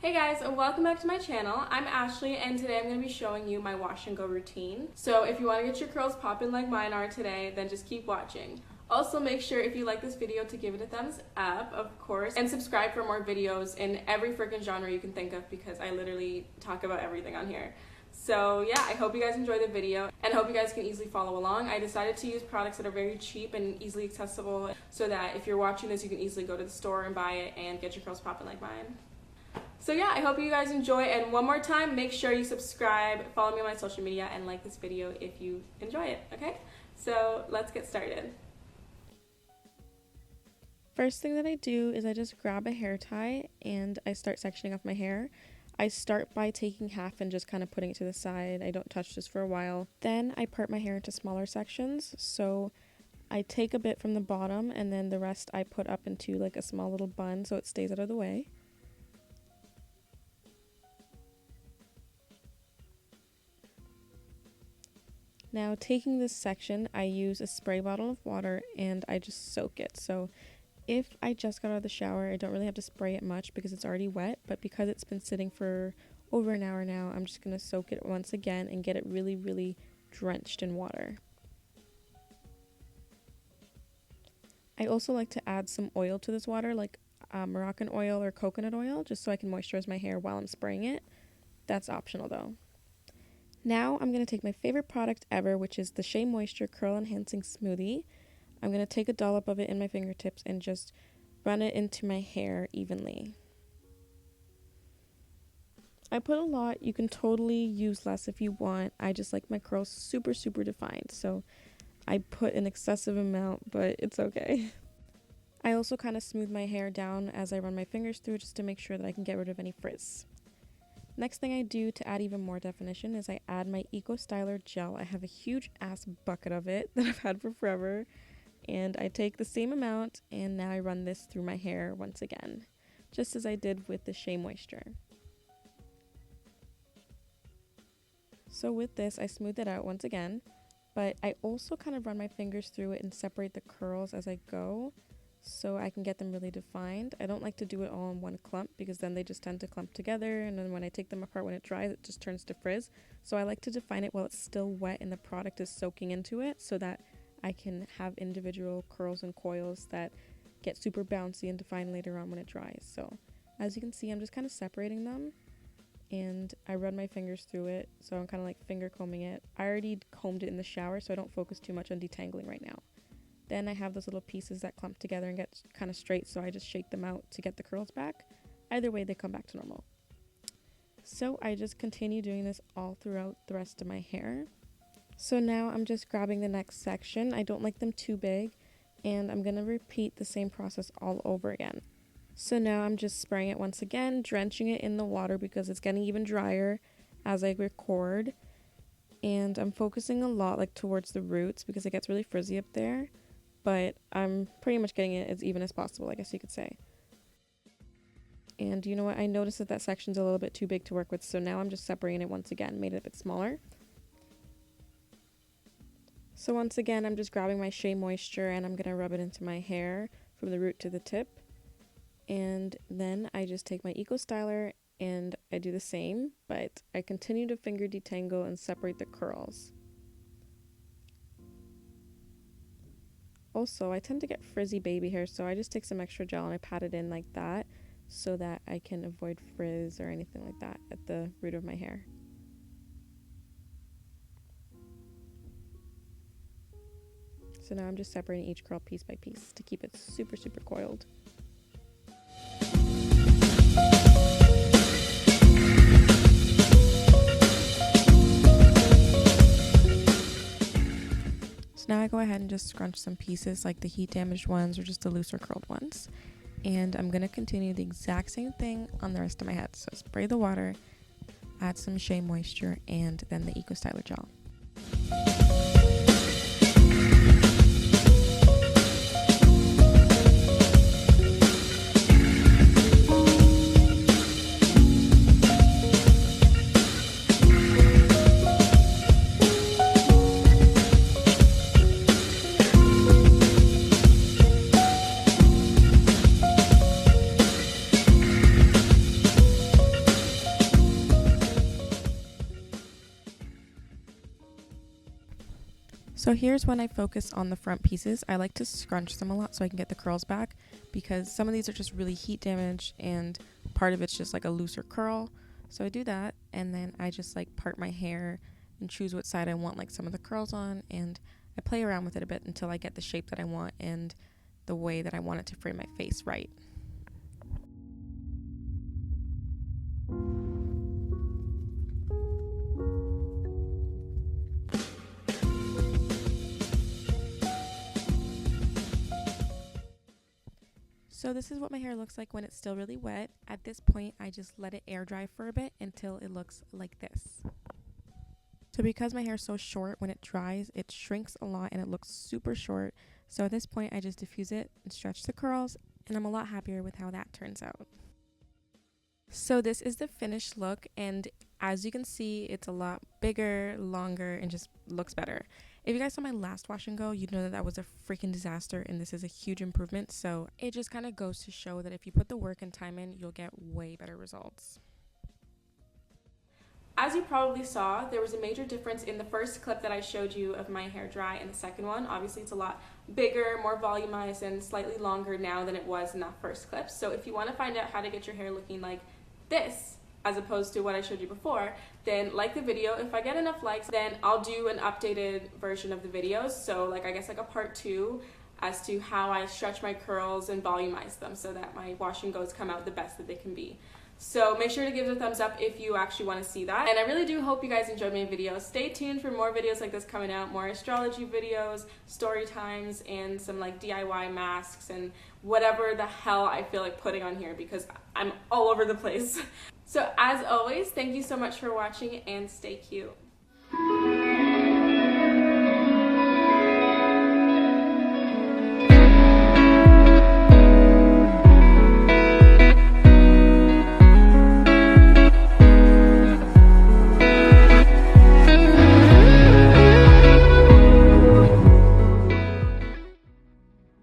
Hey guys, welcome back to my channel. I'm Ashley and today I'm going to be showing you my wash and go routine. So if you want to get your curls popping like mine are today, then just keep watching. Also make sure if you like this video to give it a thumbs up, of course, and subscribe for more videos in every freaking genre you can think of because I literally talk about everything on here. So yeah, I hope you guys enjoy the video and hope you guys can easily follow along. I decided to use products that are very cheap and easily accessible so that if you're watching this, you can easily go to the store and buy it and get your curls popping like mine. So yeah, I hope you guys enjoy, and one more time, make sure you subscribe, follow me on my social media, and like this video if you enjoy it, okay? So let's get started. First thing that I do is I just grab a hair tie and I start sectioning off my hair. I start by taking half and just kind of putting it to the side. I don't touch this for a while. Then I part my hair into smaller sections. So I take a bit from the bottom and then the rest I put up into like a small little bun so it stays out of the way. Now taking this section, I use a spray bottle of water and I just soak it. So if I just got out of the shower, I don't really have to spray it much because it's already wet, but because it's been sitting for over an hour now, I'm just going to soak it once again and get it really, really drenched in water. I also like to add some oil to this water, like Moroccan oil or coconut oil, just so I can moisturize my hair while I'm spraying it. That's optional though. Now I'm going to take my favorite product ever, which is the Shea Moisture Curl Enhancing Smoothie. I'm going to take a dollop of it in my fingertips and just run it into my hair evenly. I put a lot. You can totally use less if you want. I just like my curls super, super defined, so I put an excessive amount, but it's okay. I also kind of smooth my hair down as I run my fingers through just to make sure that I can get rid of any frizz. Next thing I do to add even more definition is I add my Eco Styler gel. I have a huge ass bucket of it that I've had for forever. And I take the same amount and now I run this through my hair once again, just as I did with the Shea Moisture. So with this, I smooth it out once again, but I also kind of run my fingers through it and separate the curls as I go, so I can get them really defined. I don't like to do it all in one clump because then they just tend to clump together, and then when I take them apart when it dries, it just turns to frizz. So I like to define it while it's still wet and the product is soaking into it so that I can have individual curls and coils that get super bouncy and defined later on when it dries. So as you can see, I'm just kind of separating them and I run my fingers through it. So I'm kind of like finger combing it. I already combed it in the shower, so I don't focus too much on detangling right now. Then I have those little pieces that clump together and get kind of straight, so I just shake them out to get the curls back. Either way, they come back to normal. So I just continue doing this all throughout the rest of my hair. So now I'm just grabbing the next section. I don't like them too big, and I'm going to repeat the same process all over again. So now I'm just spraying it once again, drenching it in the water because it's getting even drier as I record. And I'm focusing a lot like towards the roots because it gets really frizzy up there. But I'm pretty much getting it as even as possible, I guess you could say. And you know what? I noticed that section's a little bit too big to work with, so now I'm just separating it once again, made it a bit smaller. So once again, I'm just grabbing my Shea Moisture and I'm going to rub it into my hair from the root to the tip. And then I just take my Eco Styler and I do the same, but I continue to finger detangle and separate the curls. Also, I tend to get frizzy baby hair, so I just take some extra gel and I pat it in like that so that I can avoid frizz or anything like that at the root of my hair. So now I'm just separating each curl piece by piece to keep it super, super coiled. So now I go ahead and just scrunch some pieces like the heat damaged ones or just the looser curled ones. And I'm going to continue the exact same thing on the rest of my head. So spray the water, add some Shea Moisture, and then the Eco Styler gel. So here's when I focus on the front pieces. I like to scrunch them a lot so I can get the curls back, because some of these are just really heat damaged and part of it's just like a looser curl. So I do that, and then I just like part my hair and choose what side I want like some of the curls on, and I play around with it a bit until I get the shape that I want and the way that I want it to frame my face right. So this is what my hair looks like when it's still really wet. At this point, I just let it air dry for a bit until it looks like this. So because my hair is so short, when it dries, it shrinks a lot and it looks super short. So at this point, I just diffuse it and stretch the curls, and I'm a lot happier with how that turns out. So this is the finished look, and as you can see, it's a lot bigger, longer, and just looks better. If you guys saw my last wash and go, you'd know that that was a freaking disaster, and this is a huge improvement. So it just kind of goes to show that if you put the work and time in, you'll get way better results. As you probably saw, there was a major difference in the first clip that I showed you of my hair dry and the second one. Obviously, it's a lot bigger, more volumized, and slightly longer now than it was in that first clip. So if you want to find out how to get your hair looking like this, as opposed to what I showed you before, then like the video. If I get enough likes, then I'll do an updated version of the videos. So like, I guess like a part 2 as to how I stretch my curls and volumize them so that my wash and goes come out the best that they can be. So make sure to give it a thumbs up if you actually want to see that. And I really do hope you guys enjoyed my video. Stay tuned for more videos like this coming out, more astrology videos, story times, and some like DIY masks and whatever the hell I feel like putting on here, because I'm all over the place. So as always, thank you so much for watching, and stay cute.